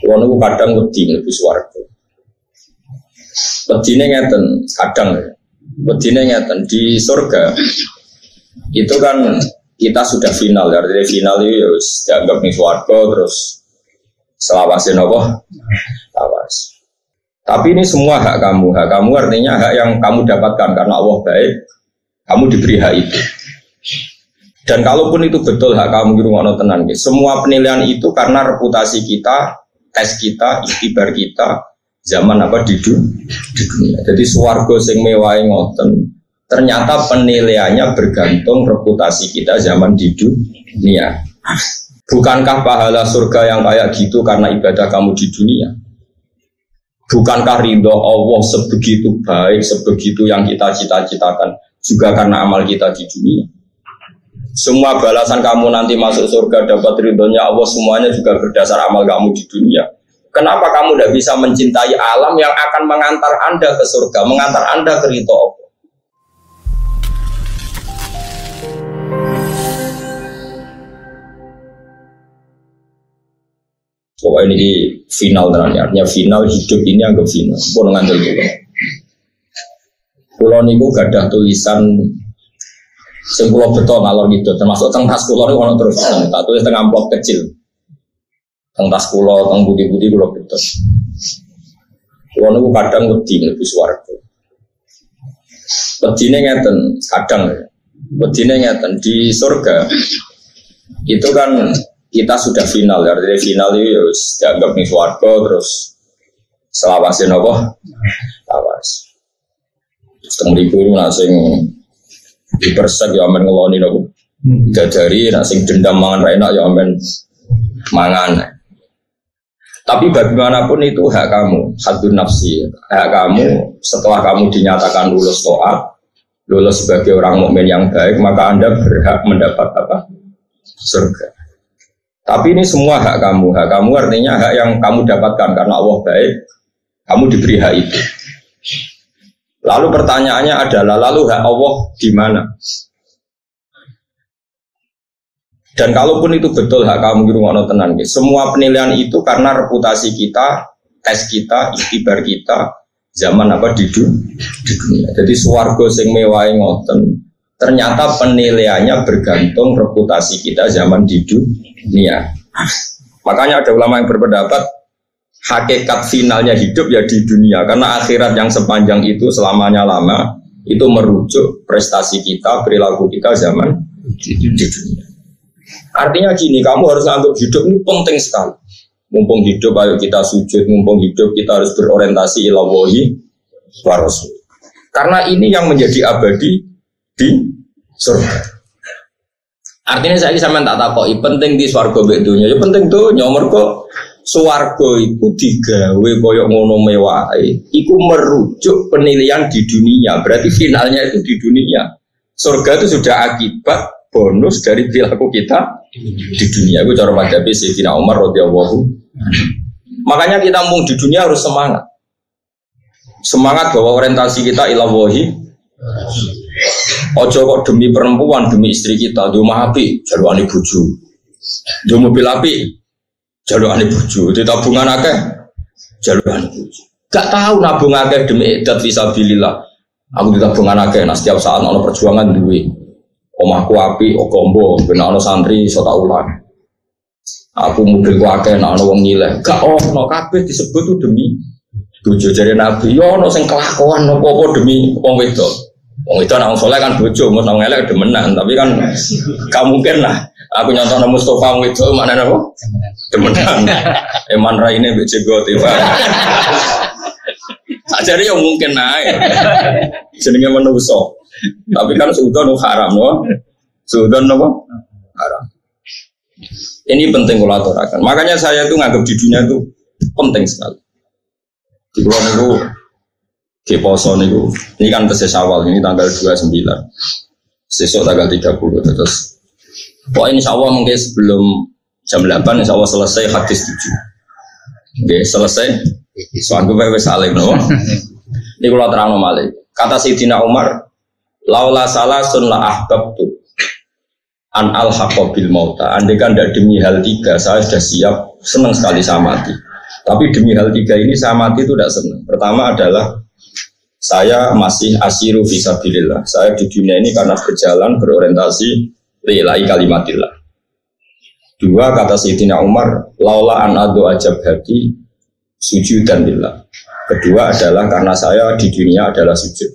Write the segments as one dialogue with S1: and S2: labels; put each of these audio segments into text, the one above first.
S1: Kulo niku kadang wedi mlebu swarga. Wedine ngeten, kadang ya. Wedine ngeten di surga. Itu kan kita sudah final, artinya final itu ya dianggap ning swarga terus selawase napa? Lawas. Tapi ini semua hak kamu. Hak kamu artinya hak yang kamu dapatkan karena Allah baik. Kamu diberi hak itu. Dan kalaupun itu betul hak kamu di rumah tenan, semua penilaian itu karena reputasi kita, tes kita, ikhtibar kita, zaman apa di dunia. Jadi swarga sing mewahe ngoten, ternyata penilaiannya bergantung reputasi kita zaman di dunia. Bukankah pahala surga yang kayak gitu karena ibadah kamu di dunia? Bukankah ridho Allah sebegitu baik, sebegitu yang kita cita-citakan juga karena amal kita di dunia? Semua balasan kamu nanti masuk surga dapat ridhonya Allah semuanya juga berdasar amal kamu di dunia. Kenapa kamu tidak bisa mencintai alam yang akan mengantar Anda ke surga, mengantar Anda ke ridho Allah? Pokoknya ini final ternyata final hidup ini anggap final. Pun ngantel juga. Pulau niku gadah tulisan sempulau betul ngalor gitu. Termasuk teng tas pulau niku ono terus. Tak tulis teng amplop kecil. Teng tas pulau, teng budi-budi pulau betul. Pulau niku kadang wedi mlebu swarga. Wedine ngeten, kadang ya. Wedine ngeten di surga. Itu kan kita sudah final, artinya final itu ya dianggap ning swarga terus selawase napa? Lawas. Terus teng mriku langsung dipersek ya amen ngeloni napa? Jajari nak sing dendam mangan ra enak ya amen mangan. Tapi bagaimanapun itu hak kamu, hadun nafsi. Hak kamu setelah kamu dinyatakan lulus taat, lulus sebagai orang mukmin yang baik, maka Anda berhak mendapat apa? Surga. Tapi ini semua hak kamu. Hak kamu artinya hak yang kamu dapatkan karena Allah baik. Kamu diberi hak itu. Lalu pertanyaannya adalah, lalu hak Allah di mana? Dan kalaupun itu betul hak kamu di rumah tenan, semua penilaian itu karena reputasi kita, tes kita, ikhtibar kita, zaman apa di dunia. Jadi swarga sing mewahe ngoten. Ternyata penilaiannya bergantung reputasi kita zaman di dunia. Makanya ada ulama yang berpendapat hakikat finalnya hidup ya di dunia. Karena akhirat yang sepanjang itu selamanya lama itu merujuk prestasi kita, perilaku kita zaman di dunia. Artinya gini, kamu harus anggap hidup ini penting sekali. Mumpung hidup ayo kita sujud, mumpung hidup kita harus berorientasi ila wahi wa rasul. Karena ini yang menjadi abadi di surga. Artinya saya sama tak takoki penting di swarga mbek donya. Ya penting donya mergo swarga iku digawe koyo ngono mewahe. Iku merujuk penilaian di dunia. Berarti finalnya itu di dunia. Surga itu sudah akibat bonus dari perilaku kita di dunia. Itu cara madhabi Sayyidina Umar radhiyallahu. Makanya kita mung di dunia harus semangat. Semangat bahwa orientasi kita ila wahi. Ojo kok demi perempuan, demi istri kita, di rumah api, jaluane bojo. Di mobil api, jaluane bojo. Di tabungan akeh, jaluane bojo. Gak tahu nabung akeh demi idat fisabilillah. Aku di tabungan akeh, nah setiap saat ono perjuangan duwe. Omahku api, okombo, ben ono santri iso tak ulang. Aku mobilku akeh, nah ono wong nyileh. Gak ono kabeh disebut tuh demi bojo jare Nabi. Yo ono sing kelakuan apa-apa demi wong wedok. Wong itu anak soleh kan bojo, mau nang elek demenan, tapi kan gak mungkin lah. Aku nyontoh Mustafa wong itu mana apa? Demenan. Eman raine mbek jegot tiba. Ajare yo mungkin naik. Jenenge manusa. Tapi kan suudon haram no. Suudon apa? Haram. Ini penting kalau aturakan. Makanya saya tuh nganggap di dunia itu penting sekali. Di luar itu di poso niku, ini kan tesis awal, ini tanggal 29 sesuk tanggal 30 terus pokoknya insya Allah mungkin sebelum jam 8 insya Allah selesai hadis 7 oke, selesai soalnya gue saling no? Ini kalau terang nomalik kata Sayyidina Umar laula salasun la ahbabtu an al-haqqa bil mauta andai kan tidak demi hal 3 saya sudah siap senang sekali sama mati Tapi demi hal tiga ini saya mati itu tidak senang. Pertama adalah saya masih asiru fisabilillah. Saya di dunia ini karena berjalan berorientasi lillahi kalimatillah. Dua, kata Sayyidina Umar, laula an adu ajab hati sujudan billah. Kedua adalah karena saya di dunia adalah sujud.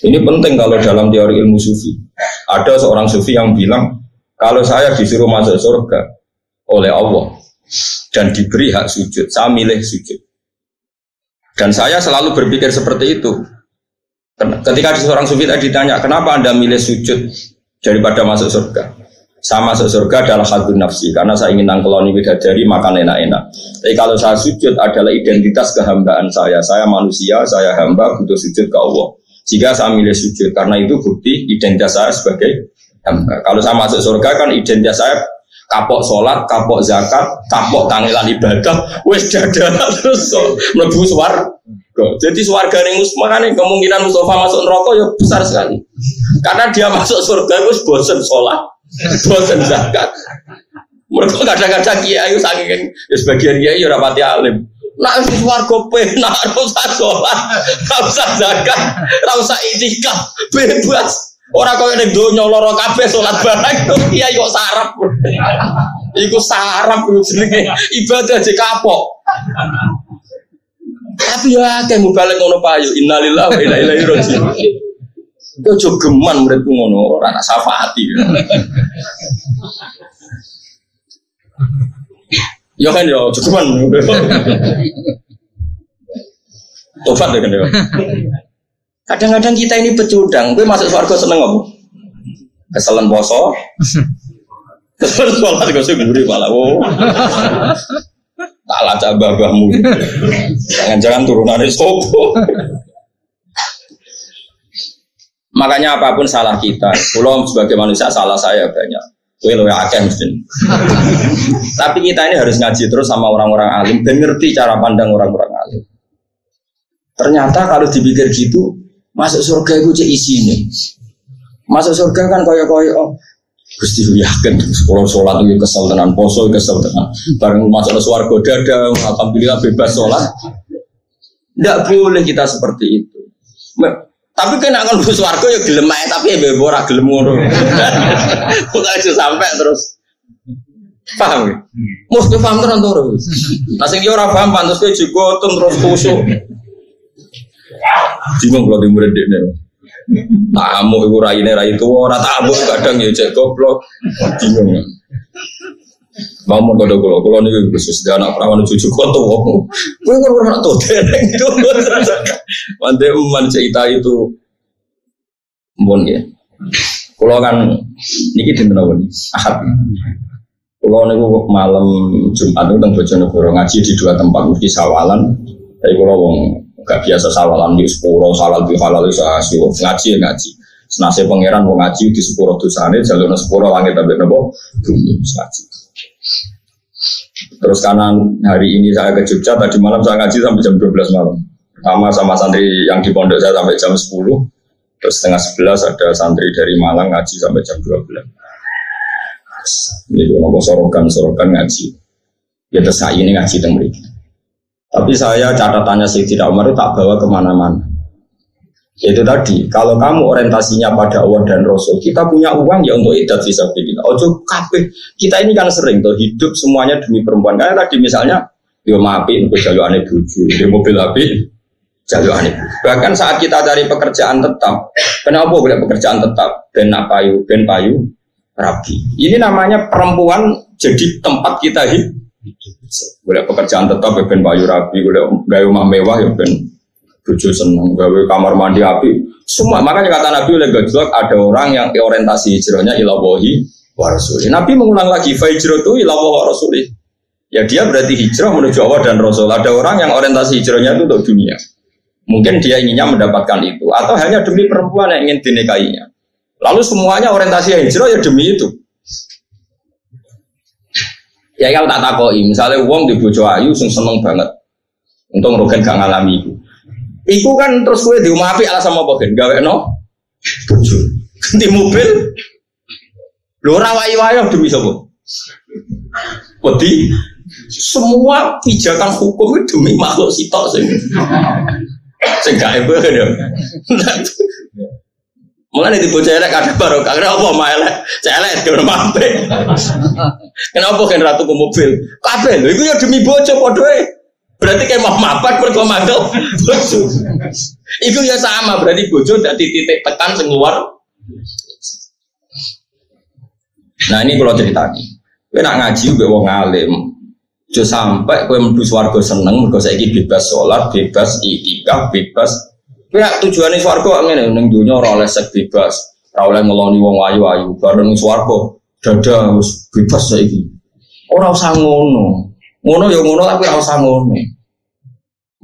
S1: Ini penting kalau dalam teori ilmu sufi. Ada seorang sufi yang bilang, kalau saya disuruh masuk surga oleh Allah dan diberi hak sujud, saya milih sujud. Dan saya selalu berpikir seperti itu. Ketika seorang sufi tadi ditanya, kenapa Anda milih sujud daripada masuk surga? Saya masuk surga adalah hadun nafsi, karena saya ingin nangkeloni bidadari, makan enak-enak. Tapi kalau saya sujud adalah identitas kehambaan saya. Saya manusia, saya hamba, butuh sujud ke Allah. Jika saya milih sujud, karena itu bukti identitas saya sebagai hamba. Kalau saya masuk surga kan identitas saya kapok sholat, kapok zakat, kapok kangelan ibadah, wes dada terus mlebu swarga. Jadi swarga ning makane kemungkinan Mustafa masuk neraka ya besar sekali. Karena dia masuk surga wis bosen sholat, bosen zakat. Mereka kadang-kadang kiai saking ya sebagian kiai ya ora pati alim. Nak wis swarga penak ora usah sholat, ora usah zakat, ora usah itikaf, bebas. Orang kau yang donya loro kabeh salat bareng tuh iya kok sarap. Iku sarap jenenge ibadah aja kapok. Tapi ya akeh mubalik ngono payu innalillahi wa inna ilaihi raji'un. Kok jogeman muridku ngono ora nak syafaati. Ya kan ya jogeman. Tobat kan ya. Kadang-kadang kita ini pecundang, gue masuk surga seneng apa? Keselen poso, keselen sholat gue seguri malah, tak lacak babahmu, jangan-jangan turunannya sopo. Makanya apapun salah kita, kalau sebagai manusia salah saya banyak, gue lebih akeh mesti. Tapi kita ini harus ngaji terus sama orang-orang alim, dan ngerti cara pandang orang-orang alim. Ternyata kalau dipikir gitu, masuk surga itu cek isinya. Masuk surga kan koyo-koyo oh, Gusti yakin kalau sholat itu kesel tenan, poso kesel tenan. Bareng masuk surga dada, alhamdulillah bebas sholat. Tidak boleh kita seperti itu. Tapi kena kan bus surga ya gelem ae tapi ya bebo ora gelem ngono. Kok aja sampai terus. Paham ya? Mesti paham tenan to. Nah sing ora paham pantes kowe juga terus kusuk. Bingung kalau di murid ini. Tamu ibu rai itu orang tamu kadang ya cek goblok. Bingung. Mau kalau ini khusus dia anak perawan cucu kotor. Gue kan orang tuh dereng itu. Mantai cerita itu, bon ya. Kalau kan ini kita tahu nih Ahad. Kalau ini malam Jumat itu tentang Bojonegoro ngaji di dua tempat di Sawalan. Tapi kalau gak biasa sawalan di sepuro, salal di halal ngaji. Senase pangeran mau ngaji di sepuro dosane, jalur sepuro langit tapi nopo bumi ngaji. Terus kanan hari ini saya ke Jogja, tadi malam saya ngaji sampai jam 12 malam. Pertama sama santri yang di pondok saya sampai jam 10. Terus setengah 11 ada santri dari Malang ngaji sampai jam 12. Ini nopo sorokan ngaji. Ya terus ini ngaji teng mriki. Tapi saya catatannya Sayyidina Umar itu tak bawa kemana-mana. Itu tadi, kalau kamu orientasinya pada Allah dan Rasul, kita punya uang ya untuk idat fisabilillah. Ojo kabeh. Kita ini kan sering tuh hidup semuanya demi perempuan. Kayak tadi misalnya, yo mapi untuk jalur aneh buju, di mobil api jalur aneh. Bahkan saat kita cari pekerjaan tetap, kenapa boleh pekerjaan tetap? Ben payu, rapi. Ini namanya perempuan jadi tempat kita hidup. Boleh pekerjaan tetap ya ben payu rapi, boleh gawe rumah mewah ya ben bojo seneng, gawe kamar mandi api. Semua makanya kata Nabi oleh gajlok ada orang yang orientasi hijrahnya ila wahi wa rasulih. Nabi mengulang lagi fa hijratu ila wahi wa rasulih. Ya dia berarti hijrah menuju Allah dan Rasul. Ada orang yang orientasi hijrahnya itu untuk dunia. Mungkin dia inginnya mendapatkan itu atau hanya demi perempuan yang ingin dinikahinya. Lalu semuanya orientasi hijrah ya demi itu. Ya kalau tak takoi, misalnya uang di bojo ayu seneng banget, untuk merugikan gak ngalami itu. Iku kan terus gue di rumah api alasan apa kan? Gawe no, bojo, ganti mobil, lo rawai wayang demi siapa? Wedi, Semua pijakan hukum itu demi makhluk sitok sing. Sing gawe ya. Mulane di bocah elek kadang barokah. Kenapa elek? Celek dhewe mampe. Kenapa kan ratu ke mobil? Kabeh lho iku ya demi bojo padha. Berarti kayak mau mapak mergo mandel bojo. Iku ya sama berarti bojo dadi titik tekan sing luar. Nah ini kalau ceritani. Kowe nak ngaji mbek wong alim. Jo sampai kowe mlebu swarga seneng mergo saiki bebas salat, bebas iktikaf, bebas. Kowe tujuane swarga ngene ning donya ora oleh sek bebas, ora oleh ngeloni wong ayu-ayu, bareng swarga dada wis bebas saiki. Ora usah ngono. Ngono ya ngono tapi ora usah ngono.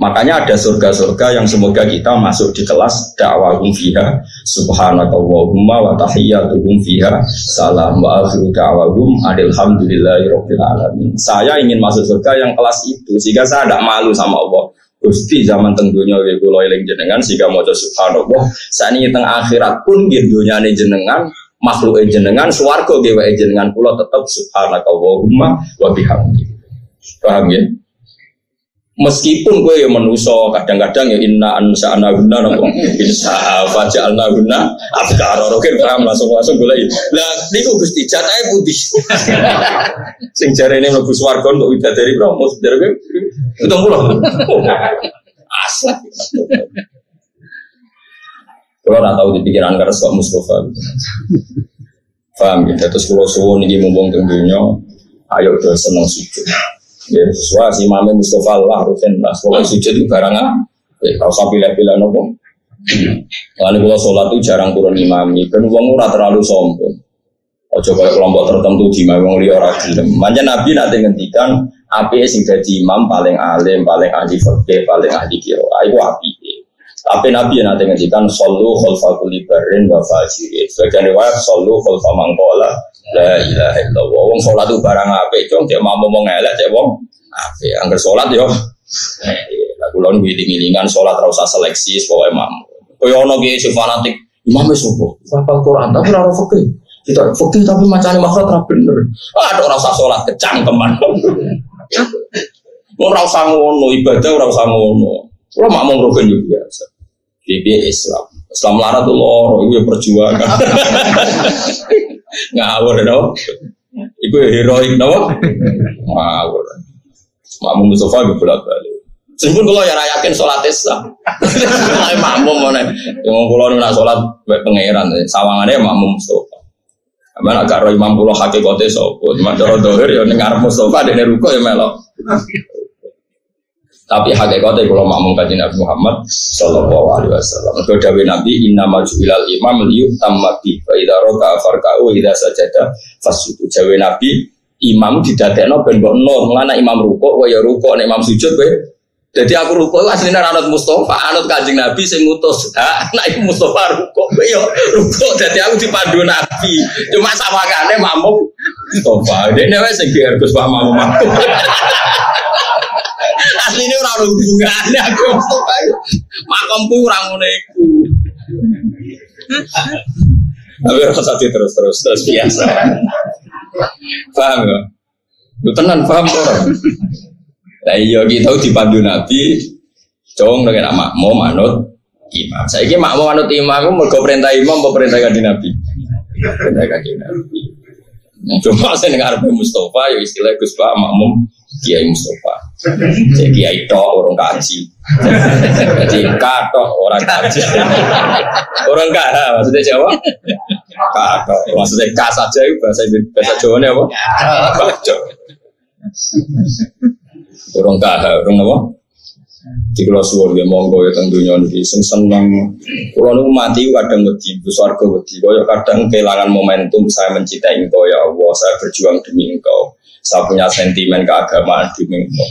S1: Makanya ada surga-surga yang semoga kita masuk di kelas da'wahum fiha subhanakallahumma wa tahiyyatuhum fiha salam wa akhiru da'wahum alhamdulillahi rabbil alamin. Saya ingin masuk surga yang kelas itu sehingga saya tidak malu sama Allah. Gusti zaman teng dunya kula eling jenengan sehingga maca subhanallah. Sakniki teng akhirat pun nggih dunyane jenengan, makhluke jenengan, swarga dheweke jenengan kula tetep subhanakallahumma wa bihamdi. Paham ya? Meskipun gue yang menuso kadang-kadang ya inna ansa'ana guna nopo insya faja'alna guna abkara rokin paham langsung boleh lah niku Gusti jatahe putih sing jarene mlebu swarga untuk widadari promo sedherek ketemu lho asal kalau ora tau di pikiran keres kok Mustafa paham ya terus kula suwun iki mumpung teng donya ayo do seneng sujud. Ya, sesuai si Imam Mustafa Allah rutin lah. Pokoknya sujud itu barang kalau usah pilih-pilih nopo. Lalu kalau sholat itu jarang turun imami. Kan uang ora terlalu sombong. Ojo kayak kelompok tertentu di wong liya ora gelem. Manja Nabi nanti ngendikan api sing dadi imam paling alim, paling ahli fikih, paling ahli qiraah. Iku api. Tapi Nabi nanti ngendikan sallu khalfa kulli barrin wa fajirin. Sebagian riwayat sallu khalfa man qala la ilaha illallah. Wong salat itu barang apik, cung cek mau ngomong elek cek wong apik. Angger salat yo. Lah kula ngiling-ngilingan salat ora usah seleksi pokoke makmum. Kaya ono ki sing fanatik, imam wis opo? Hafal Quran tapi ora fikih. Kita fikih tapi macane makhraj ora bener. Ada ora usah salat kecangkeman. Ora usah ngono, ibadah ora usah ngono. Kula makmum rukun yo biasa. Piye Islam larat tuh loro, itu perjuangan. Ngawur dong. Itu heroik dong. Ngawur. Makmum Mustafa gue bolak-balik. Sehingga kalau ya yakin sholat sah. Makmum mana? Yang kalau nak sholat pangeran, sawangannya makmum Mustafa. Mana agak roh imam pulau hakikatnya sopo. Cuma cara dohir ya dengar Mustafa dari ruko ya melok. Tapi hakikatnya kalau makmum kaji Nabi Muhammad Sallallahu Alaihi Wasallam. Kalau Dawi Nabi Inna majubilal imam liyut tammati. Faidah roka farkau idah sajada fasudu. Dawi Nabi imam didadekno ben mbok nur. Mengana imam ruko, ya ruko, imam sujud we. Jadi aku ruko aslinya anut Mustafa, anut kaji Nabi sing ngutus. Nah itu Mustafa ruko, ya ruko. Jadi aku dipandu Nabi. Cuma sawangane makmum Mustafa. Dia wes sing Gus Pak makmum aku. Aslinya orang hubungannya aku Mustafa. Makamku orang ngoneku. Tapi rasa terus biasa. Paham ya? Lu tenan paham orang. Nah iya kita dipandu Nabi, cowong dengan makmum manut imam. Saya kira makmum manut imam, mergo perintah imam, perintah kanjeng Nabi. Perintah kanjeng Nabi. Cuma saya dengar Mustafa, ya istilah Gus Pak makmum Kiai Mustafa. Jadi Kiai tok orang kaji. Jadi katok orang kaji. Orang kah maksudnya Jawa? Katok. Maksudnya kas saja itu bahasa Jawa apa? Katok. Orang kah, orang apa? Di kalau suwon ya monggo ya tentunya nih sing seneng. Kalau nu mati kadang wedi, besar ke wedi. Kaya kadang kehilangan momentum saya mencintai engkau ya Allah, saya berjuang demi engkau. Saya punya sentimen keagamaan demi engkau.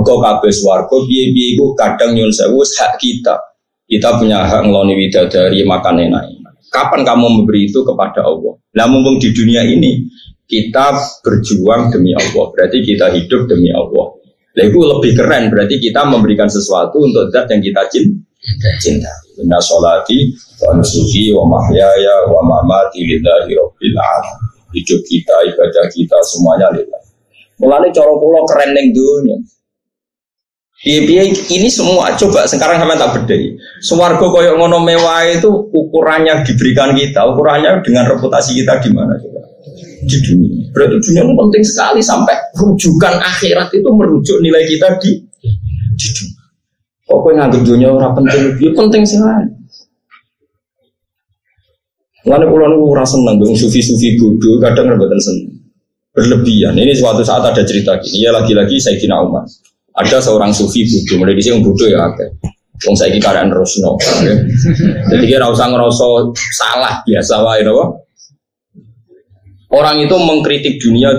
S1: Engkau kabeh swarga piye-piye iku kadang nyun sewu hak kita. Kita punya hak ngeloni widadari makan enak. Kapan kamu memberi itu kepada Allah? Lah mumpung di dunia ini kita berjuang demi Allah, berarti kita hidup demi Allah. Itu lebih keren, berarti kita memberikan sesuatu untuk zat yang kita cinta. Inna sholati wa nusuki wa mahyaya wa mamati lillahi rabbil alamin. Hidup kita, ibadah kita semuanya lillah. Mulane cara kula keren ning dunya. Piye-piye ini semua coba sekarang sampean tak bedhei. Swarga koyo ngono mewah itu ukurannya diberikan kita, ukurannya dengan reputasi kita di mana coba? Di dunia. Berarti dunia itu penting sekali sampai rujukan akhirat itu merujuk nilai kita di dunia. Pokoknya nganggep dunia ora penting, ya penting sekali. Mulane kula niku ora seneng dong sufi-sufi bodoh kadang mboten seneng. Berlebihan. Ini suatu saat ada cerita gini. Ya lagi-lagi Sayyidina Umar. Ada seorang sufi bodoh, mulai di sini bodoh ya akeh. Wong saiki karaan Rosno. Jadi kira usah ngerasa salah biasa wae napa? Orang itu mengkritik dunia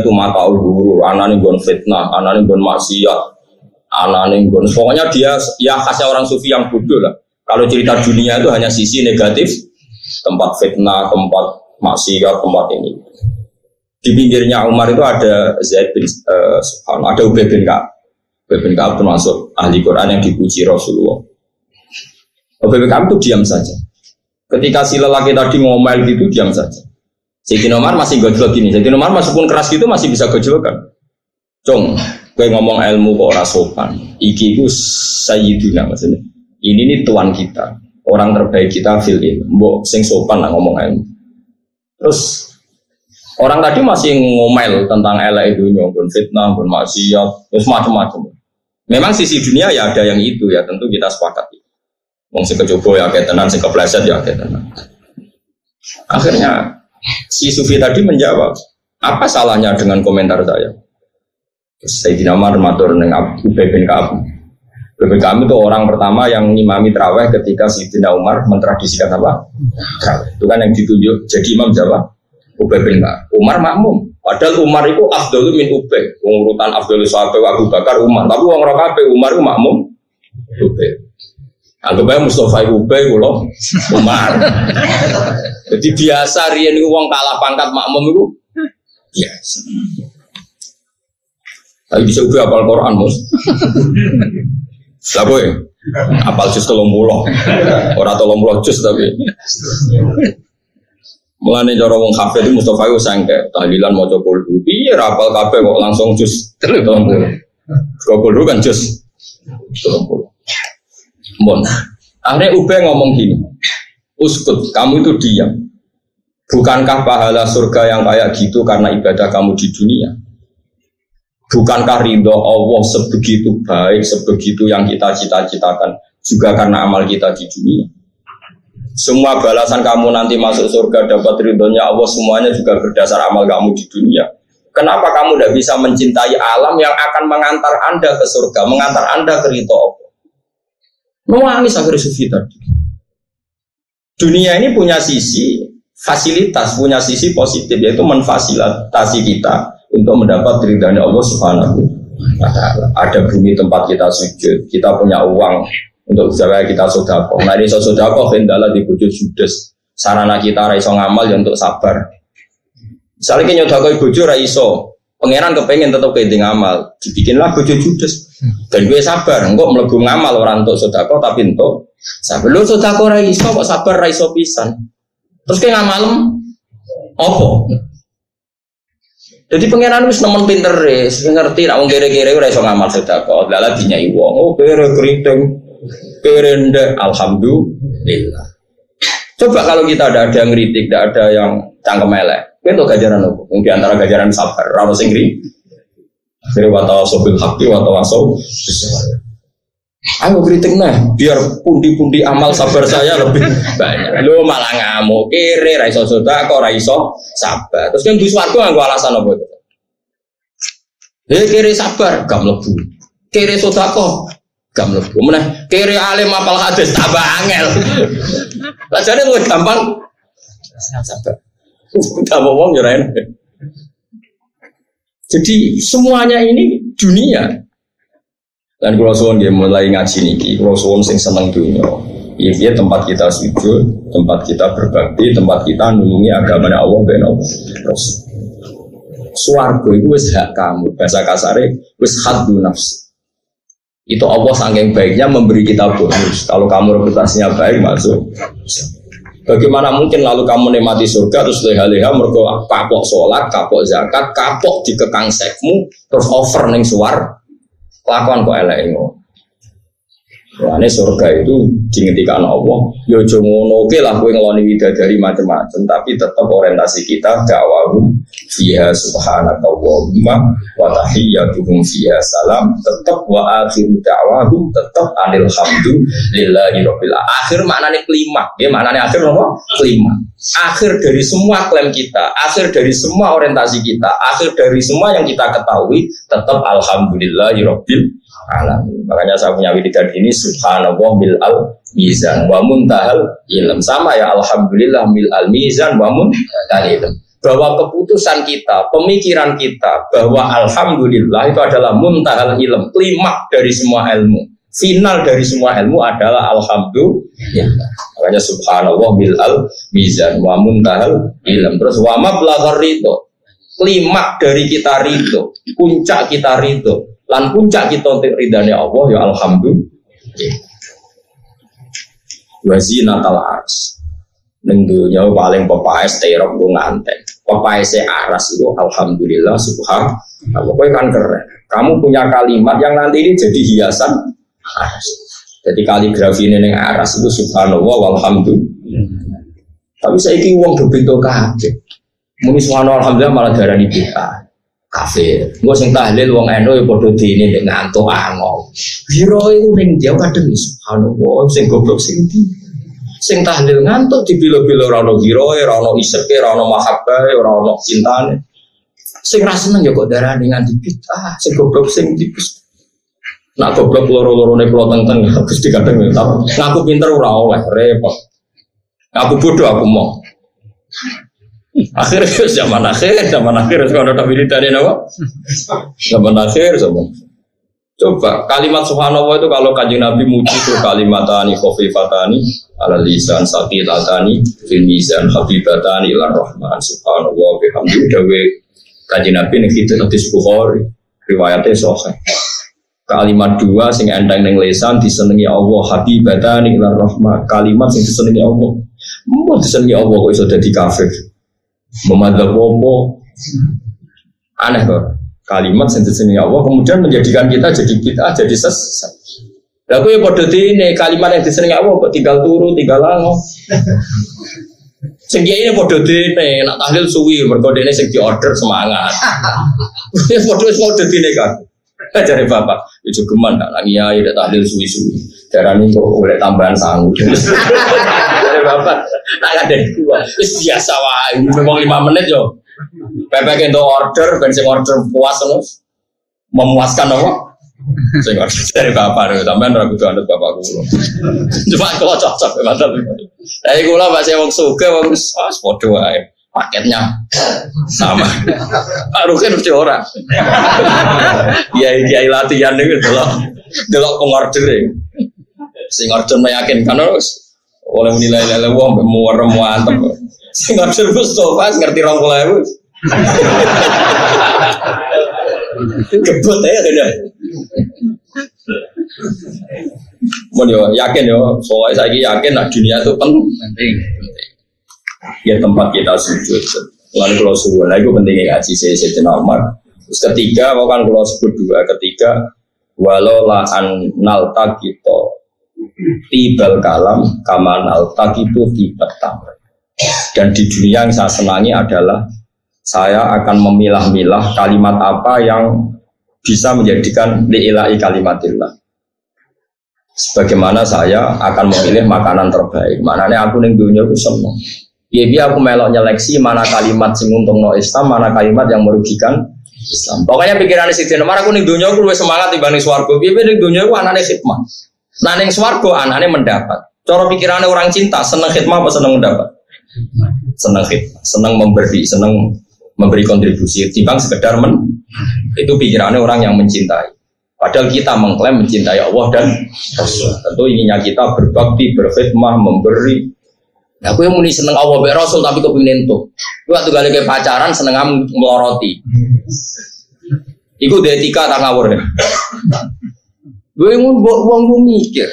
S1: itu mataul ghurur, anane nggon fitnah, anane nggon maksiat, anane nggon. Pokoknya dia ya khasnya orang sufi yang bodoh lah. Kalau cerita dunia itu hanya sisi negatif, tempat fitnah, tempat maksiat, tempat ini. Di pinggirnya Umar itu ada Zaid bin ada Ubay bin Ka'ab. Ubay bin Ka'ab termasuk ahli Quran yang dipuji Rasulullah. Ubay bin Ka'ab itu diam saja. Ketika si lelaki tadi ngomel gitu diam saja. Sayyidina Umar masih gojlok gini. Sayyidina Umar meskipun keras gitu masih bisa gojlokan. Cong, gue ngomong ilmu kok ora sopan. Iki itu sayyiduna maksudnya. Ini nih tuan kita, orang terbaik kita fil ilmu. Mbok sing sopan lah ngomong ilmu. Terus orang tadi masih ngomel tentang elek dunia, pun fitnah, pun maksiat, terus macam-macam. Memang sisi dunia ya ada yang itu ya, tentu kita sepakat. Wong sing kecoba ya akeh tenan, sing kepleset ya akeh tenan. Akhirnya si Sufi tadi menjawab, apa salahnya dengan komentar saya? Terus Sayyidina Umar matur dengan Ubay bin Ka'ab. Ubay bin Ka'ab itu orang pertama yang ngimami tarawih ketika Sayyidina Umar mentradisikan apa? Tarawih. Itu kan yang ditunjuk jadi imam Jawa. Ubay bin Ka'ab. Umar makmum. Padahal Umar itu afdalu min Ubay. Urutan afdalu sahabat Abu Bakar Umar. Tapi wong ora kabeh Umar itu makmum Ubay. Anggap aja Mustafa Ubay kula Umar. Jadi biasa riyen niku wong kalah pangkat makmum itu biasa. Tapi bisa Ubay apal Quran, Mus. Lah kowe apal juz 30. Ora 30 juz tapi. Mulane cara wong kafir itu Mustafa itu sangke tahlilan maca kulhu. Piye ra apal kabeh kok langsung juz 30. Kulhu kan juz 30. Mon. Akhirnya Ubay ngomong gini. Uskut, kamu itu diam. Bukankah pahala surga yang kayak gitu karena ibadah kamu di dunia? Bukankah ridho Allah sebegitu baik, sebegitu yang kita cita-citakan juga karena amal kita di dunia? Semua balasan kamu nanti masuk surga dapat ridhonya Allah semuanya juga berdasar amal kamu di dunia. Kenapa kamu tidak bisa mencintai alam yang akan mengantar Anda ke surga, mengantar Anda ke ridho Allah? Menangis akhirnya Sufi tadi. Dunia ini punya sisi fasilitas, punya sisi positif, yaitu memfasilitasi kita untuk mendapat ridhonya Allah Subhanahu wa Ta'ala. Ada bumi tempat kita sujud, kita punya uang untuk supaya kita sedekah. Nah ini sedekah hendalah di bojo judes. Sarana kita ra iso ngamal ya untuk sabar. Misalnya kita nyodakoi bojo ra iso, pangeran kepengen tetap pede ngamal, dibikinlah bojo judes. Dan gue sabar, engkau melebu ngamal orang untuk sedekah tapi untuk sabar. Lu sedekah ra iso kok sabar ra iso pisan. Terus kayak ngamalem opo? Jadi pangeran wis nemen pinter wis ngerti nek wong kere-kere ora iso ngamal sedekah. Lha dinyai wong, oh kere keriting. Kerende, alhamdulillah. Coba kalau kita ada yang ngeritik, tidak ada yang cangkem elek. Itu gajaran apa? Mungkin antara gajaran sabar, rano singri. Akhirnya watawasaw bil haqqi watawasaw bis-sabr. Ayo kritik nah, biar pundi-pundi amal sabar saya lebih banyak. Lu malah ngamuk, kere, raiso sedekah, raiso sabar. Terus kan di swarga nganggo alasan apa itu? Kere sabar, gak mlebu. Kere sedekah gak mlebu. Meneh kere alim apal hadis tambah angel. Lah jane luwih gampang sabar. Udah ngomong ya enak. Jadi semuanya ini dunia. Dan kalau suwon dia mulai ngaji niki, kalau suwon sing seneng dunia. Iya tempat kita sujud, tempat kita berbakti, tempat kita nulungi agama Allah ben Allah. Terus swarga itu wis hak kamu. Bahasa kasare wis haddu nafs. Itu Allah saking baiknya memberi kita bonus. Kalau kamu reputasinya baik masuk. Bagaimana mungkin lalu kamu nikmati surga terus leha-leha mergo kapok sholat, kapok zakat, kapok dikekang sekmu, terus over ning suar, lakon kok elek ngono. Ini surga itu diingatkan Allah. Yo jomono oke lah, gue ngeloni widadari macam-macam, tapi tetap orientasi kita dakwahum fiha subhanakallahumma wa tahiyyatuhum fiha salam. Tetap wa akhiru dakwahum tetap alhamdulillahi rabbil alamin. Akhir maknanya kelima, ya maknanya akhir apa? Kelima. Akhir dari semua klaim kita, akhir dari semua orientasi kita, akhir dari semua yang kita ketahui tetap alhamdulillahi rabbil alamin. Makanya saya punya wiridan ini subhanallah bil al mizan wa muntahal ilm, sama ya alhamdulillah bil al mizan wa muntahal ilm. Bahwa keputusan kita, pemikiran kita bahwa alhamdulillah itu adalah muntahal ilm, klimaks dari semua ilmu, final dari semua ilmu adalah alhamdulillah. Makanya subhanallah bil al mizan wa muntahal ilm. Terus wa mablaghar ridho, klimaks dari kita ridho, puncak kita ridho, lan puncak kita untuk ridhanya Allah ya alhamdulillah. Wazinatal ars. Ning dunya paling pepaes terok ku nganten. Pepaese aras itu alhamdulillah subhanallah. Kowe kan keren. Kamu punya kalimat yang nanti ini jadi hiasan aras. Jadi kaligrafi ini ning aras itu subhanallah walhamdulillah. Tapi saiki wong berbeda kabeh. Muni subhanallah alhamdulillah malah darani bid'ah. Kafir. Engko sing tahlil wong eno ya padha dene nek ngantuk angol. Biro iku ning dia kadang subhanallah sing goblok sing ndi. Sing tahlil ngantuk dibilo-bilo ora ono giroe, ora ono iseke, ora ono mahabbah, ora ono cintane. Sing ra seneng ya kok darani nganti bid'ah, sing goblok sing tipis. Nak goblok loro-lorone kula teng-teng Gusti kadang ngaku pinter ora oleh repot. Aku bodoh aku mau. Akhir zaman akhir kalau ada wiridan apa? Zaman akhir zaman. Coba kalimat subhanallah itu kalau kanjeng Nabi muji itu kalimatani khafifatani ala lisan saqilatani fil mizan habibatani ilar rahman subhanallah bihamdihi dawe kanjeng Nabi ning kitab Bukhari riwayatnya sahih. Kalimat dua sing endang ning lisan disenengi Allah habibatani ilar rahman, kalimat sing disenengi Allah. Mau disenengi Allah kok iso dadi kafir. Memadzhab bobo aneh kok kalimat sentencing Allah kemudian menjadikan kita jadi bid'ah jadi sesat. Lalu ya pada ini kalimat yang disenengi Allah kok tinggal turu tinggal lango. Sing ini pada ini nak tahlil suwi berkode ini sing di order semangat. Ya pada ini kan. Cari bapak itu geman kan lagi ya udah tahlil suwi-suwi. Darani kok boleh tambahan sanggup. Dari bapak, tak ada dua. Biasa wae, memang 5 menit yo. Bebek itu order, bensin order puas terus, memuaskan apa? Sing order dari bapak, tambahan ragu tuh anut bapak kulo. Cuma kalau cocok, betul. Dari kulo masih wong suge, wong podo wae. Paketnya sama. Harusnya mesti orang. Kiai latihan itu delok pengorder. Sing order meyakinkan harus oleh menilai lele wong muarem mantep. Sing order Mustafa ngerti 20.000. Gebut aja tidak. Mau yo yakin yo, soalnya saya yakin nak dunia itu penting. Ya tempat kita sujud. Lalu kalau subuh, nah itu pentingnya ngaji saya normal. Terus ketiga, kan kalau sebut dua, ketiga walau la nalta kita tibal kalam kamanal tak itu tiba tamr. Dan di dunia yang saya senangi adalah saya akan memilah-milah kalimat apa yang bisa menjadikan li'ila'i kalimatillah. Sebagaimana saya akan memilih makanan terbaik. Maknanya aku ning dunia aku seneng. Biar aku melok nyeleksi mana kalimat sing untungno Islam, mana kalimat yang merugikan Islam. Pokoknya pikirannya Siti Nomar aku ning dunia aku luwih semangat dibanding swarga. Biar ning dunia aku anane khidmah. Nah ning swarga anane mendapat. Cara pikirannya orang cinta, seneng khidmah apa seneng mendapat? Seneng khidmah, seneng memberi, seneng memberi kontribusi. Timbang sekedar itu pikirannya orang yang mencintai. Padahal kita mengklaim mencintai Allah dan Rasul. Tentu inginnya kita berbakti, berkhidmah, memberi. Nah, aku yang muni seneng Allah dan Rasul tapi kepingin itu. Waktu kali ke pacaran seneng meloroti. Iku etika tak ngawur deh. Gue mau buang mikir.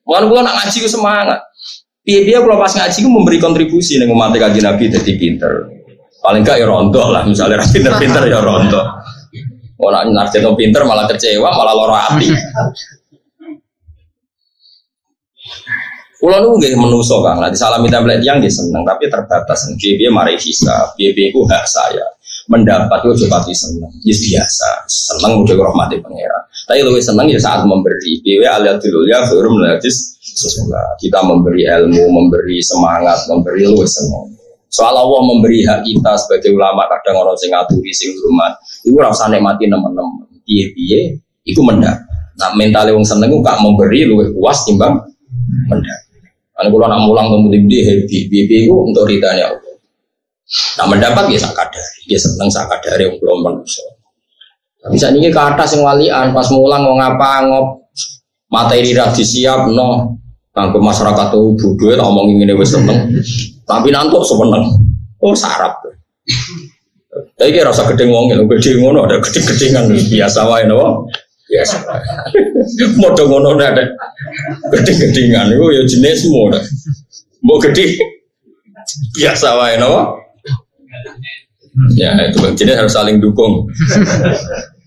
S1: Bukan gue nak ngaji semangat. Piye-piye kalau pas ngaji ku memberi kontribusi ning umat Kanjeng Nabi dadi pinter. Paling gak ya rontok lah, misalnya pinter-pinter ya rontok. Orang narjeno pinter malah kecewa, malah lara ati. Kulo nu nggih menungso Kang, nanti salami tablet yang nggih seneng tapi terbatas. Piye-piye mari hisab, piye-piye ku hak saya. Mendapat itu coba seneng, ya biasa. Seneng udah rahmati pangeran. Tapi lebih seneng ya saat memberi. Piye aliat dulu ya, baru meladis. Kita memberi ilmu, memberi semangat, memberi lebih seneng. Soal Allah memberi hak kita sebagai ulama, kadang orang sing ngaturi sing hormat, itu rasane mati nemen-nemen. Piye-piye iku mendak. Nah, mentale wong seneng ku gak memberi luwih puas timbang mendak. Ana kula nak mulang kemudian dia happy, piye-piye iku untuk ridane Allah. Nah, mendapat ya sakadari, dia seneng sakadari wong kula manusa. Bisa niki ke atas sing walian pas mulang wong apa ngop materi ra disiapno kanggo masyarakat tuh bodho tak omong ngene wis seneng. Tapi nantuk semeneng. Oh sarap. Tapi kira rasa gedeng wong gede ngono ada gedeng-gedengan biasa wae napa? Biasa. Modho ngono ada gedeng-gedengan iku ya jenismu. Mbok gede biasa wae napa? Ya itu jenis harus saling dukung.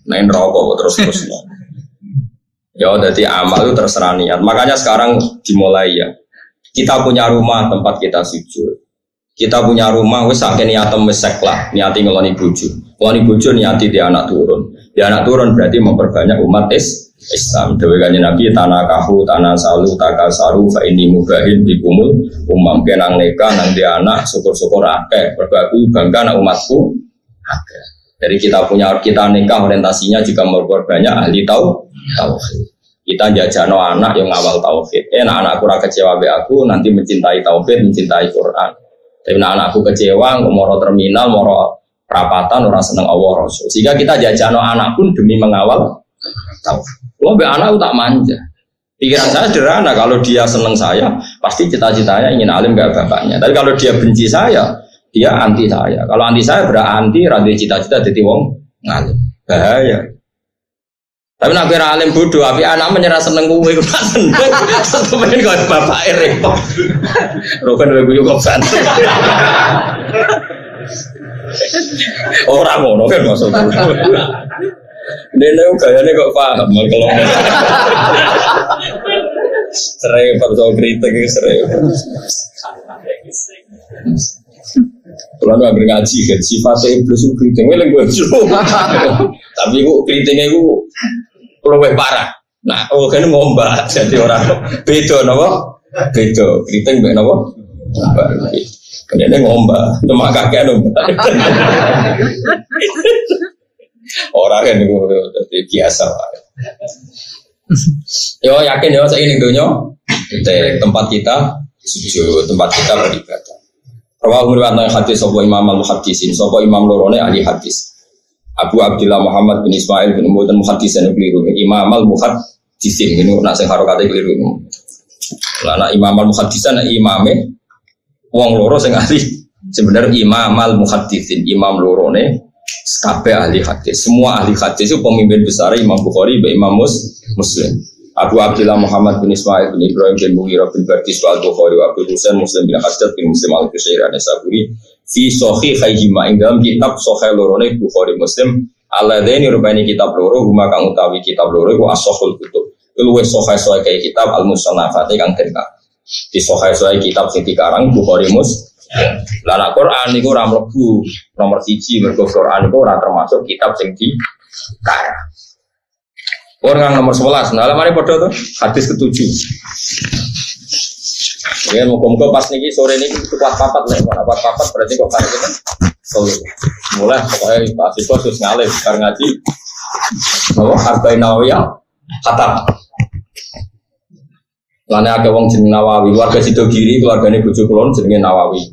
S1: Nain rokok terus. Ya jadi amal itu terserah niat. Makanya sekarang dimulai ya. Kita punya rumah tempat kita sujud. Kita punya rumah wis akeh niatem wis sek lah, niati ngeloni bojo. Ngeloni bojo niati di anak turun. Di anak turun berarti memperbanyak umat Islam. Dewe kanjeng Nabi tanakahu tanasalu takasaru fa inni mubahin bikumul umam kenang neka nang di anak syukur-syukur akeh. Mergo bangga anak umatku akeh. Jadi kita nikah orientasinya juga memperbanyak ahli tauhid. Kita jajano anak yang ngawal tauhid. Anak-anakku ora kecewa be aku nanti mencintai tauhid, mencintai Quran. Tapi anakku kecewa, moro terminal, moro perapatan, orang seneng Allah Rasul. Sehingga kita jajano anak pun demi mengawal tauhid. Kalau be anak tak manja. Pikiran saya sederhana, kalau dia seneng saya, pasti cita-citanya ingin alim kayak bapaknya. Tapi kalau dia benci saya, dia anti saya. Kalau anti saya berarti rantai cita-cita jadi wong ngalim. Bahaya. Tapi nak kira alim bodoh, tapi anak menyerah seneng kuwe, kuwi seneng. Kemudian kau bapak repot. Rokan lagu yuk kosan. Orang ngono kan maksudnya. Dene gayane kok paham kalau. Sering perso kritik sering. Kalau nggak ngaji kan sifatnya iblis itu kritiknya lebih jauh. Tapi itu kritiknya itu lebih parah. Nah, kan ngombat jadi orang beda, nopo beda kritik beda nopo. Kemudian ngombat, cuma kakek ngombat. Orang kan itu biasa. Yo yakin yo saya ini dunia tempat kita sujud, tempat kita beribadah. Rawahu riwayat hadis sapa Imam al-Muhaddisin, sapa Imam lorone ahli hadis. Abu Abdullah Muhammad bin Ismail bin Mu'tan Muhaddisin keliru. Imam al-Muhaddisin ini nak sing harokate keliru. Lah nak Imam al-Muhaddisin imame wong loro sing ahli. Sebenarnya Imam al-Muhaddisin, imam lorone kabeh ahli hadis. Semua ahli hadis itu pemimpin besar Imam Bukhari, Imam Muslim. Abu Abdullah Muhammad bin Ismail bin Ibrahim bin Mughirah bin Bardis al-Bukhari wa Abu Husain Muslim bin Hajjaj bin Muslim al-Qushairi an-Nasaburi fi sahihayhima ing dalam kitab sahih lorone Bukhari Muslim alladaini rubani kitab loro huma kang utawi kitab loro iku as-sahihul kutub luwih sahih kaya kitab al-musannafati kang terka di sahih kitab sing dikarang Bukhari Muslim. Lah nek Quran niku ora mlebu nomor 1 mergo Quran iku ora termasuk kitab sing dikarang. Orang nomor 11, nah mari padha to hadis ke-7. Ya muga-muga pas niki sore niki kuat papat lek papat berarti kok kare kita. Mulai pokoke Pak Siko terus ngalih bar ngaji. Oh, Arba'in Nawawiyah khatam. Lane akeh wong jeneng Nawawi, warga Sidogiri, keluargane bojo kula jenenge Nawawi.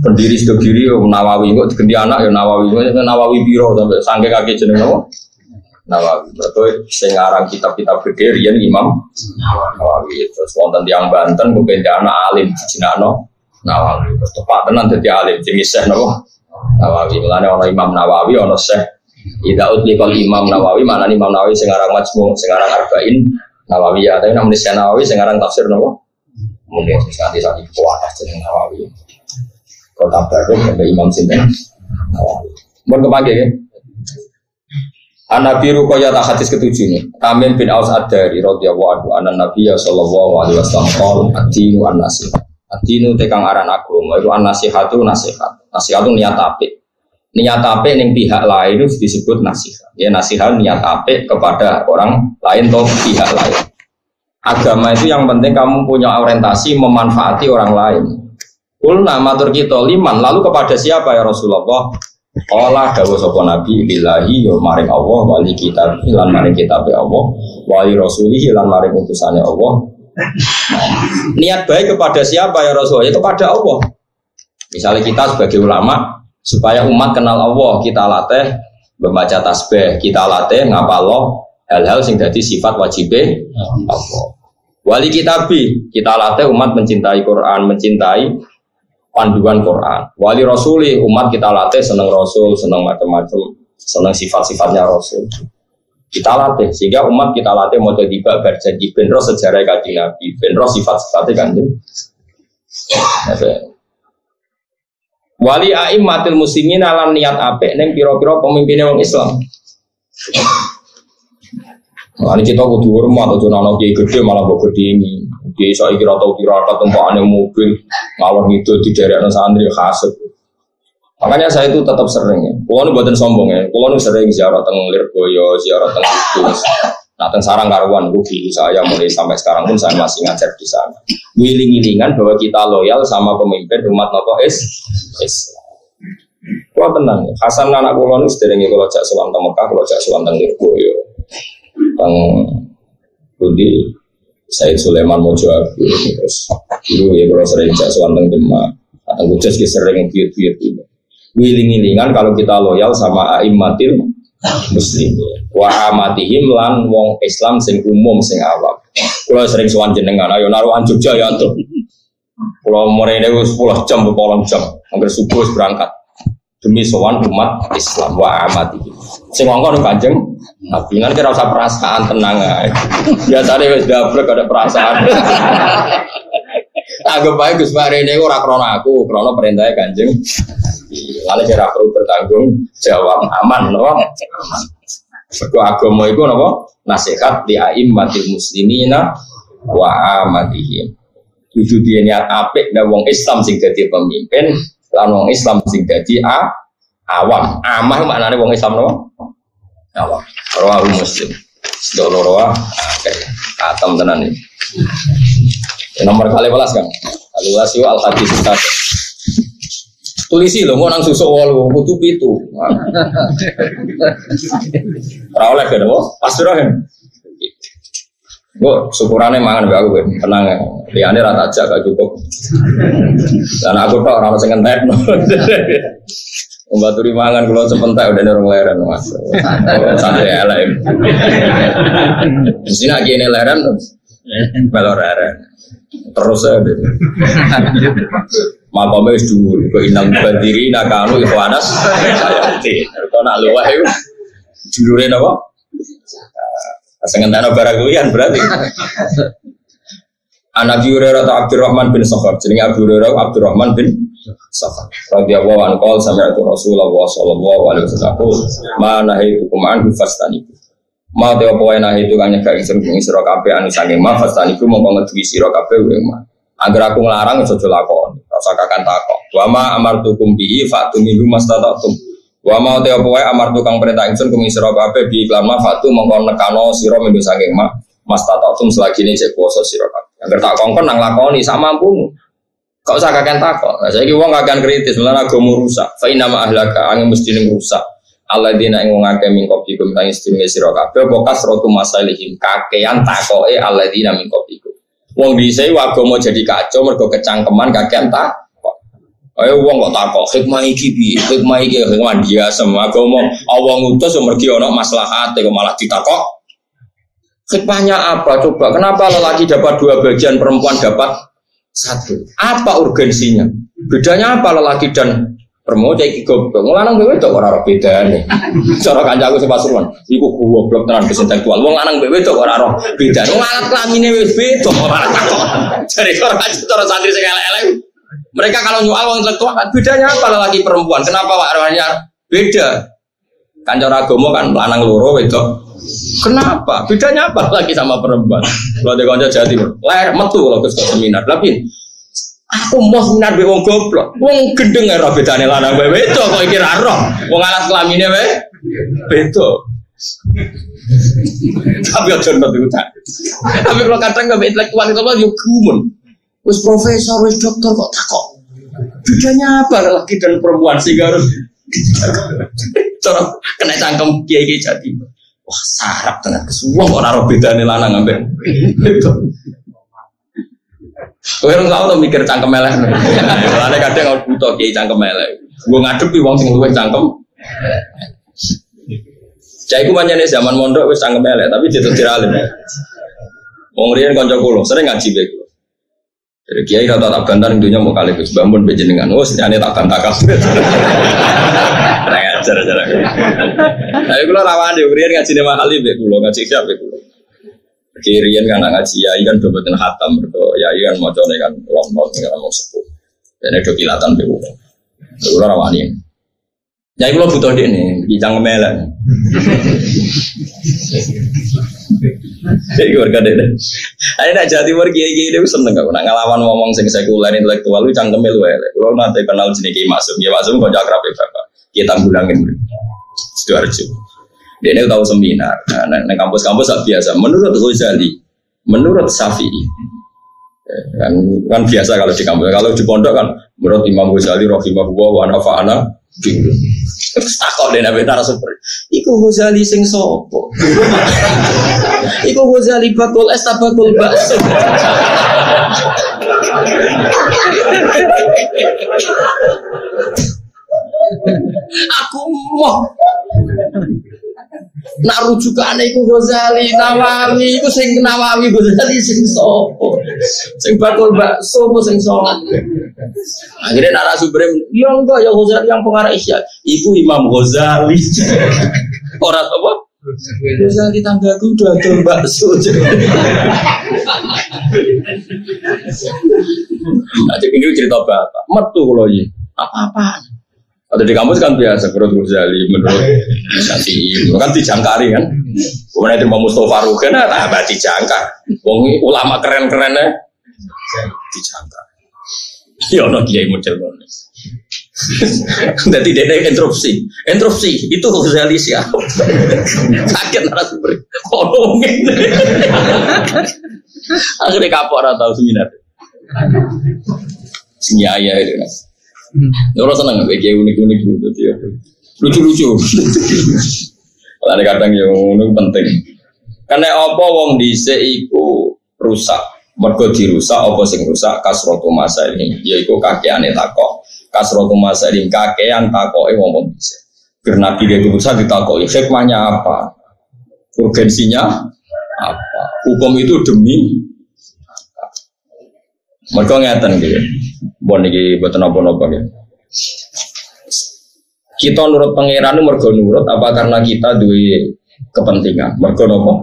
S1: Pendiri Sidogiri yo Nawawi, kok diganti anak yo Nawawi. Nawawi piro sampai sangke kaki jeneng apa? Nawawi, betul. Sengarang kitab-kitab gede rian Imam Nawawi. Terus wonten tiang Banten kemudian anak alim dijinakno Nawawi. Terus tepat tenan dadi alim jenis Syekh napa Nawawi. Mulane ana Imam Nawawi ana Syekh Ida utlikal Imam Nawawi. Mana Imam Nawawi sengarang Majmu, sengarang Arba'in Nawawi ya. Tapi namanya Syekh Nawawi sengarang tafsir napa Mungkin nanti saat itu kuatah jeneng Nawawi. Kota Baru ada Imam Sinten Nawawi. Mohon kepanggil ya. An-Nabi Ruqayyah hadis ketujuh ini. Tamim bin Aus Ad-Dari radhiyallahu anhu anna Nabiy sallallahu alaihi wasallam qala ad-dinu an-nasihat. Ad-dinu tekang aran agama itu an-nasihatu nasihat. Nasihatu niat apik. Niat apik ning pihak lain itu disebut nasihat. Ya nasihat niat apik kepada orang lain atau pihak lain. Agama itu yang penting kamu punya orientasi memanfaati orang lain. Kulna matur kita liman lalu kepada siapa ya Rasulullah? Allah dawuh sapa Nabi lillahi ya maring Allah wali kitab lan maring kitab Allah wali rasulih lan maring utusane Allah. Niat baik kepada siapa ya Rasulullah? Ya kepada Allah. Misalnya kita sebagai ulama supaya umat kenal Allah, kita latih membaca tasbih, kita latih ngapalo hal-hal sing dadi sifat wajibe Allah. Wali kitabi, kita latih umat mencintai Quran, mencintai panduan Quran. Wali rasuli, umat kita latih seneng Rasul, seneng macam-macam, seneng sifat-sifatnya Rasul. Kita latih, sehingga umat kita latih mau jadi berjanji benro sejarah Kanjeng Nabi, benro sifat-sifatnya Kanjeng. Wali a'immatil muslimin alam niat apik ning pira-pira pemimpinnya wong Islam. Nah, ini kita kudu hormat atau jono kiai gede malah mbok gede ini. Kiai saiki ora tau tirakat tempatane mobil, ngalor ngidul di daerah santri khasut. Makanya saya itu tetap sering ya. Kulo nu mboten sombong ya. Kulo nu sering ziarah teng Lirboyo, ziarah teng Kudus. Nah, teng Sarang Karuan rugi saya mulai sampai sekarang pun saya masih ngajar di sana. Wiling-wilingan bahwa kita loyal sama pemimpin umat nopo Islam. Kulo tenang. Hasan anak kulo nu sederenge kulo jak sowan teng Mekah, kulo jak sowan teng Lirboyo. Teng Budi Said Sulaiman Mojo terus dulu ya kulo sering jak sowan teng Demak. Teng Kudus ki sering biut-biut itu. Wiling-wilingan kalau kita loyal sama a'immatil muslim wa amatihim lan wong Islam sing umum sing awam. Kula sering sowan jenengan ayo naruhan Jogja ya antuk. Kula mrene wis 10 jam 8 jam angger subuh berangkat demi sowan umat Islam wa amatihim. Sing ngongkon Kanjeng Nabi kan kira usah perasaan tenang ae. Biasane wis dablek ada perasaan. Anggap bae Gus Barene ora krana aku, krana perintahe Kanjeng. Lalu kira perlu bertanggung jawab aman, no? Aman. Berdoa agama itu nopo nasihat di a'immatil muslimina wa amatihim. Tujuh dia niat apik dan wong Islam sing dadi pemimpin, lan wong Islam sing dadi awam. Amah maknane wong Islam nopo? Awam. Rawahu Muslim. Sedulur atam tenan iki. Nomor 12 Kang. 12 yo al-hadis kita. Tulisi lho, mau nang susuk walu, kudu pitu. Ora oleh gak apa? Pasti ora kan. Kok syukurane mangan mbek aku kowe. Tenang ya. Liyane ra tajak gak cukup. Dan aku tok ora ono sing entekno. Membaturi mangan kula sepentak udah nerong leren Mas. Santai elek. Mesti nak kene leren. Balor leren. Terus aja. Makamnya itu dulu, ke inang bandiri, nakanu ikhwanas, sayati. Kalau nak luah itu, julurin apa? Sengendana barang kulian berarti. Anak Hurairah atau Abdurrahman bin Sakhar, jadi Hurairah Abdurrahman bin Sakhar. Radhiyallahu anhu qala sami'tu Rasulullah sallallahu alaihi wasallam mana itu kuman fastaniku. Ma te opo enak itu kan nyegah ingsun ing sira kabeh anu saking ma fastaniku mongko ngeduwi sira kabeh wa. Agar aku ngelarang aja lakon, rasa kakan takok. Wa ma amartukum bi fa'tu minhu mastatatum. Wa ma te opo wae amartu kang perintah ingsun kum sira kabeh bi iklan ma fa'tu mongko nekano sira minhu saking ma mastatatum selagi ini cek kuasa sira kabeh. Agar tak kongkon nang lakoni sak mampumu. Kok usah kakan takok. Saiki wong kakan kritis, lan agama rusak. Fa inna ma ahlaka angin mesti ning rusak. Alladzina ing wong akeh mingkop iku kang sedurunge sira kabeh pokas rotu masalihim kakean takoke alladzina mingkop iku. Wong dhisik agama jadi kacau mergo kecangkeman kakean takok. Ayo wong kok takok hikmah iki piye? Hikmah iki hikmah biasa agama Allah ngutus mergi ana maslahate kok malah ditakok. Hikmahnya apa coba? Kenapa lelaki dapat 2 bagian, perempuan dapat 1? Apa urgensinya? Bedanya apa lelaki dan perempuan iki goblok. Lanang dhewe tok ora bedane. Cara kancaku sing Pasuruan, iku goblok tenan intelektual. Wong lanang dhewe tok ora ora bedane. Wong alat klamine wis beda ora takok. Jadi orang ngaji orang santri elek-elek. Mereka kalau nyual orang intelektual kan bedanya apa laki perempuan? Kenapa warnanya beda? Kan cara agama kan lanang loro wedok. Kenapa? Bedanya apa lagi sama perempuan? Kalau ada kanca Jawa Timur, metu kalau ke seminar. Tapi aku mau seminar be wong goblok. Wong gendeng ora bedane lanang wae wedok kok iki ra roh. Wong alas kelamine wae beda. Tapi aja nonton tak. Tapi kalau kadang enggak intelektual itu yo gumun. Wis profesor, wis dokter kok takok. Bedanya apa laki dan perempuan sehingga harus cara kena cangkem kiai-kiai Jati. Wah, sarap tenan. Semua kok naruh bedane lanang ambek. Kowe ora tau mikir cangkem elek. Lane kadang kalau butuh kiai cangkem elek. Gua ngadepi wong sing luwih cangkem. Cah iku pancene zaman mondok wis cangkem elek, tapi dadi alim. Wong riyen kanca kula sering ngaji bae. Jadi kiai rata tak bantar dunia mau kali Gus Bambun bejenengan, senyane tak bantah kabeh. Ajar. Tapi kalau rawan di Urian ngaji nama Halim be kulo ngaji siapa be kulo. Kirian kan ngaji yai kan dobetan hatam berdo yai kan macane kan lompat dengan mau sepuh. Dan itu kilatan be kulo. Kulo rawani. Yai kulo butuh dek nih, kijang melek. Jadi warga deh. Ada nak jadi warga kiai dia seneng kau nak ngelawan ngomong sing sekuler intelektual lu cangkeme lu elek. Kalau nanti kenal jenis kiai Masum, ya Masum kau jakrab bapak. Kita bulangin Sidoarjo. Dia ini tahu seminar. Nah, kampus-kampus biasa. Menurut Ghazali, menurut Syafi'i, kan biasa kalau di kampus. Kalau di pondok kan menurut Imam Ghazali, rahimahullah wa nafa'ana. Takut deh nabi narasumber. Iku Ghazali sing sopo. Iku Ghazali bakul es tabakul bakso. Aku mau nak rujukan iku Ghazali Nawawi iku sing Nawawi Ghazali sing sopo sing bakul bakso sing sholat. Akhirnya narasumber ya enggak ya Ghazali yang pengarang Isya iku Imam Ghazali orang apa Ghazali tanggaku udah ada bakso. Nanti ini cerita apa metu kalau ini apa-apa. Atau di kampus kan biasa menurut Ghazali, menurut Syafi'i, kan dijangkari kan. Kemudian itu Mustafa Rugen, nah dijangkar. Wong ulama keren-kerennya dijangkar. Ya ono kiai model ngono. Jadi dia interupsi itu Ghazali siapa? Sakit narasumber. Ono ngene. Akhirnya kapok ora tau seminar. Senyaya itu kan. Orang senang kayak unik-unik gitu ya. Lucu-lucu. Kalau kadang yang unik penting. Karena apa wong dhisik iku rusak. Mergo dirusak apa sing rusak kasratu masa ini yaiku kakeane takok. Kasratu masa ini kakean takoke wong dhisik. Karena Nabi itu rusak ditakoki hikmahnya apa? Urgensinya apa? Hukum itu demi mereka ngeten gitu. Bon iki boten napa-napa gitu. Kita nurut pangeran mergo nurut apa karena kita duwe kepentingan. Mergo napa?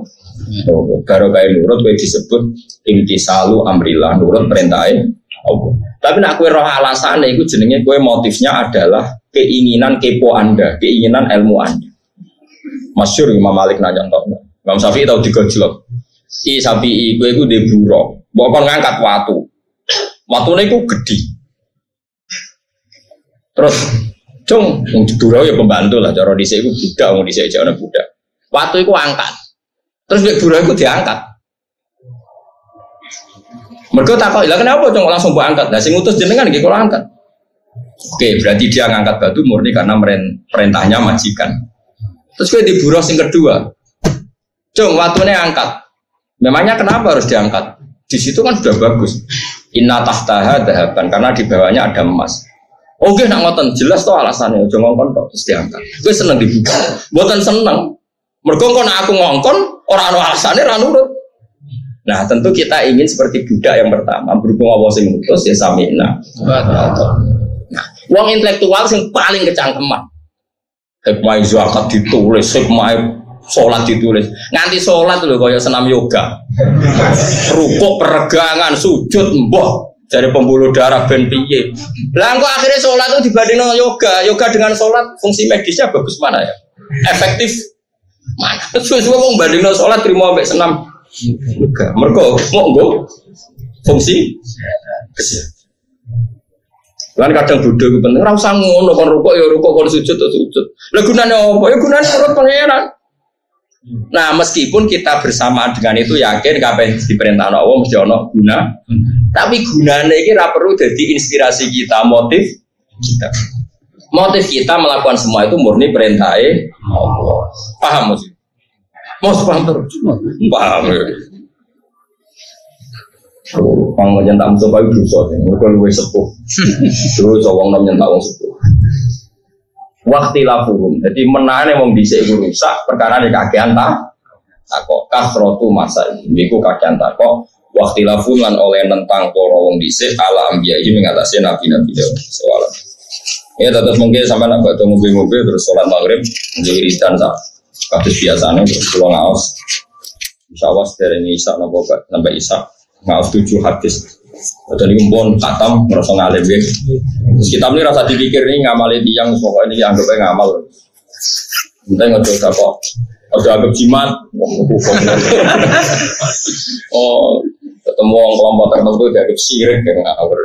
S1: Karo kae nurut kowe disebut intisalu amrillah, nurut perintahe Allah. Tapi nek kowe roh alasane iku jenenge kowe motifnya adalah keinginan kepo Anda, keinginan ilmu Anda. Masyhur Imam Malik nanya tok. Imam Syafi'i tau digojlok. Si Syafi'i kowe iku ndek buruk, mbok kon ngangkat watu. Watune iku gedhi. Terus, cung, durau ya pembantu lah. Cara dhisik iku budak, wong dhisik jane budak. Watu iku angkat. Terus nek durau iku diangkat. Mergo takok, "Lah kenapa cung langsung mbok angkat?" Lah sing ngutus jenengan nggih kula angkat. Oke, berarti dia ngangkat batu murni karena perintahnya majikan. Terus kowe di buruh sing kedua. Cung, watune angkat. Memangnya kenapa harus diangkat? Di situ kan sudah bagus. Inna tahtaha dahaban karena di bawahnya ada emas. Oke, nak ngoten jelas toh alasannya. Jangan ngongkon kok terus diangkat. Gue seneng dibuka. Buatan seneng. Mergo kok nak aku ngongkon orang alasannya ra nurut. Nah, tentu kita ingin seperti budak yang pertama berhubung Allah sing ngutus ya sami'na. Nah, wong intelektual sing paling kecangkeman. Hikmah zakat ditulis, hikmah Sholat ditulis, nganti sholat lho kaya senam yoga, rukuk peregangan, sujud mbah dari pembuluh darah ben piye. Lah kok akhirnya sholat itu dibandingkan yoga dengan sholat fungsi medisnya bagus mana ya? Efektif mana? Sesuai wong bandingno sholat terima ambek senam yoga. Mergo monggo fungsi kesehatan. Kan kadang bodoh itu penting, ora usah ngono kon rukuk ya rukuk, kon sujud ya sujud. Lah gunane apa? Ya gunane menurut pangeran. Nah, meskipun kita bersamaan dengan itu yakin kabeh diperintahno Allah mesti ana guna. Tapi gunane iki ora perlu dadi inspirasi kita, motif kita. Motif kita melakukan semua itu murni perintah Allah. Paham mesti? Mau paham terus? Paham. Pang nyentak musuh bayu dosa, mereka luwih sepuh. Terus wong nom nyentak wong sepuh. Waktilafuhum, jadi menane wong dhisik iku rusak perkara nek kakean takok kasrotu masa iku kakean takok waktilafun lan oleh nentang para wong dhisik ala ambiya iki mengatasi nabi-nabi soal. Ya terus mungkin sampai nak baca mobil-mobil terus sholat maghrib menjadi iritan sak kados biasane terus kula ngaos. Insyaallah sederenge isak napa sampai isak ngaos 7 hadis. Jadi kumpul katam merasa ngalim ya. Terus kita ini rasa dipikir nih ngamalin tiang pokoknya ini anggap aja ngamal. Entah nggak coba kok. Ada anggap jimat. Oh ketemu orang kelompok tertentu dianggap sirik dengan ngawur.